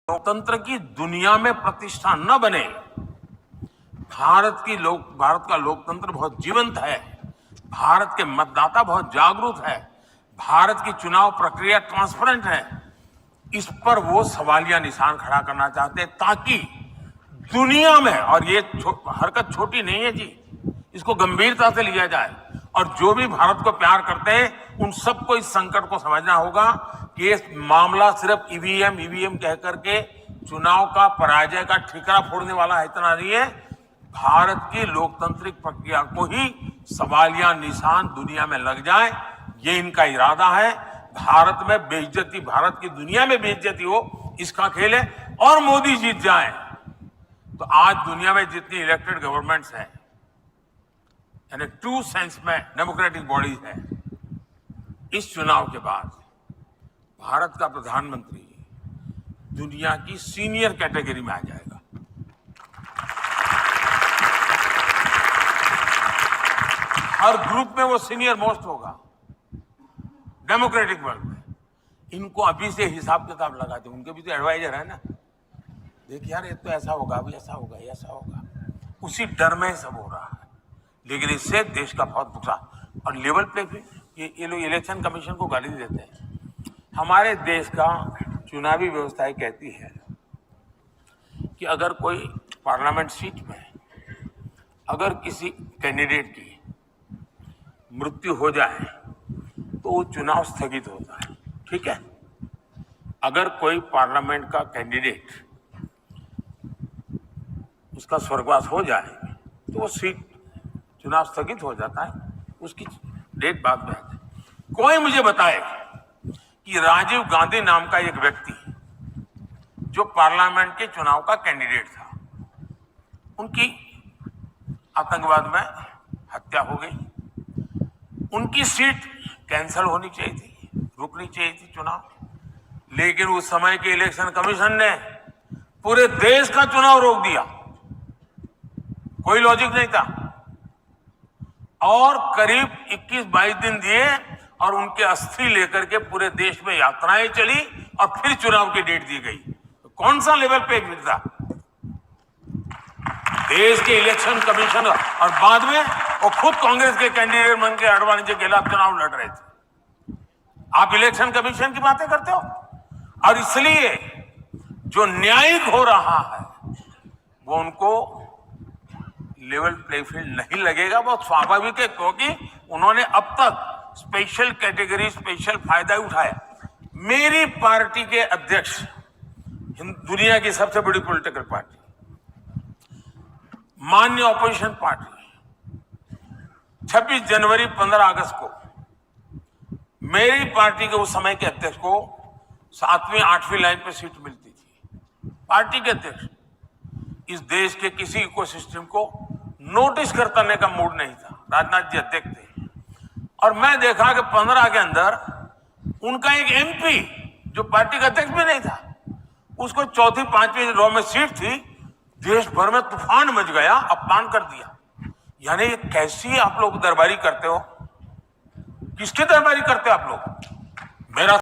लोकतंत्र की दुनिया में प्रतिष्ठा न बने। भारत का लोकतंत्र बहुत जीवंत है। भारत के मतदाता बहुत जागरूक है। भारत की चुनाव प्रक्रिया ट्रांसपेरेंट है। इस पर वो सवालिया निशान खड़ा करना चाहते हैं ताकि दुनिया में, और ये हरकत छोटी नहीं है जी, इसको गंभीरता से लिया जाए और जो भी भारत को प्यार करते हैं उन सबको इस संकट को समझना होगा कि ये मामला सिर्फ ईवीएम कह करके चुनाव का पराजय का ठिकरा फोड़ने वाला है, इतना नहीं है। भारत की लोकतांत्रिक प्रक्रिया को ही सवालिया निशान दुनिया में लग जाए, ये इनका इरादा है। भारत में बेइज्जती, भारत की दुनिया में बेइज्जती हो, इसका खेल है। और मोदी जीत जाए तो आज दुनिया में जितनी इलेक्टेड गवर्नमेंट्स हैं, यानी ट्रू सेंस में डेमोक्रेटिक बॉडीज है, इस चुनाव के बाद भारत का प्रधानमंत्री दुनिया की सीनियर कैटेगरी में आ जाएगा। हर ग्रुप में वो सीनियर मोस्ट होगा डेमोक्रेटिक वर्ल्ड में। इनको अभी से हिसाब किताब लगाते, उनके भी तो एडवाइजर है ना, देखिए यार ये तो ऐसा होगा, अभी ऐसा होगा, ऐसा होगा, उसी डर में सब हो रहा है। लेकिन इससे देश का बहुत नुकसान। और लेवल पे भी ये लोग इलेक्शन कमीशन को गाली देते हैं। हमारे देश का चुनावी व्यवस्था कहती है कि अगर कोई पार्लियामेंट सीट में अगर किसी कैंडिडेट की मृत्यु हो जाए तो वो चुनाव स्थगित होता है, ठीक है। अगर कोई पार्लियामेंट का कैंडिडेट उसका स्वर्गवास हो जाए तो वो सीट, चुनाव स्थगित हो जाता है, उसकी डेट बाद में आती है। कोई मुझे बताए कि राजीव गांधी नाम का एक व्यक्ति जो पार्लियामेंट के चुनाव का कैंडिडेट था, उनकी आतंकवाद में हत्या हो गई, उनकी सीट कैंसिल होनी चाहिए थी, रुकनी चाहिए थी चुनाव, लेकिन उस समय के इलेक्शन कमीशन ने पूरे देश का चुनाव रोक दिया, कोई लॉजिक नहीं था। और करीब 21-22 दिन दिए और उनके अस्थि लेकर के पूरे देश में यात्राएं चली और फिर चुनाव की डेट दी गई। तो कौन सा लेवल पे था देश के इलेक्शन कमीशन? और बाद में वो खुद कांग्रेस के कैंडिडेट बन के आडवाणी के खिलाफ चुनाव लड़ रहे थे। आप इलेक्शन कमीशन की बातें करते हो। और इसलिए जो न्यायिक हो रहा है वो उनको लेवल प्ले फील्ड नहीं लगेगा। बहुत स्वाभाविक है, क्योंकि उन्होंने अब तक स्पेशल कैटेगरी, स्पेशल फायदा उठाया। मेरी पार्टी के अध्यक्ष, दुनिया की सबसे बड़ी पॉलिटिकल पार्टी, मान्य ऑपोजिशन पार्टी, 26 जनवरी 15 अगस्त को मेरी पार्टी के उस समय के अध्यक्ष को 7वीं 8वीं लाइन पे सीट मिलती थी। पार्टी के अध्यक्ष इस देश के किसी इकोसिस्टम को नोटिस करने का मूड नहीं था। राजनाथ जी अध्यक्ष थे और मैं देखा कि 15 के अंदर उनका एक एमपी जो पार्टी का अध्यक्ष भी नहीं था, उसको 4वीं 5वीं रो में सीट थी। देश भर में तूफान मच गया, अपमान कर दिया। यानी कैसी आप लोग दरबारी करते हो? किसकी दरबारी करते हो आप लोग? मेरा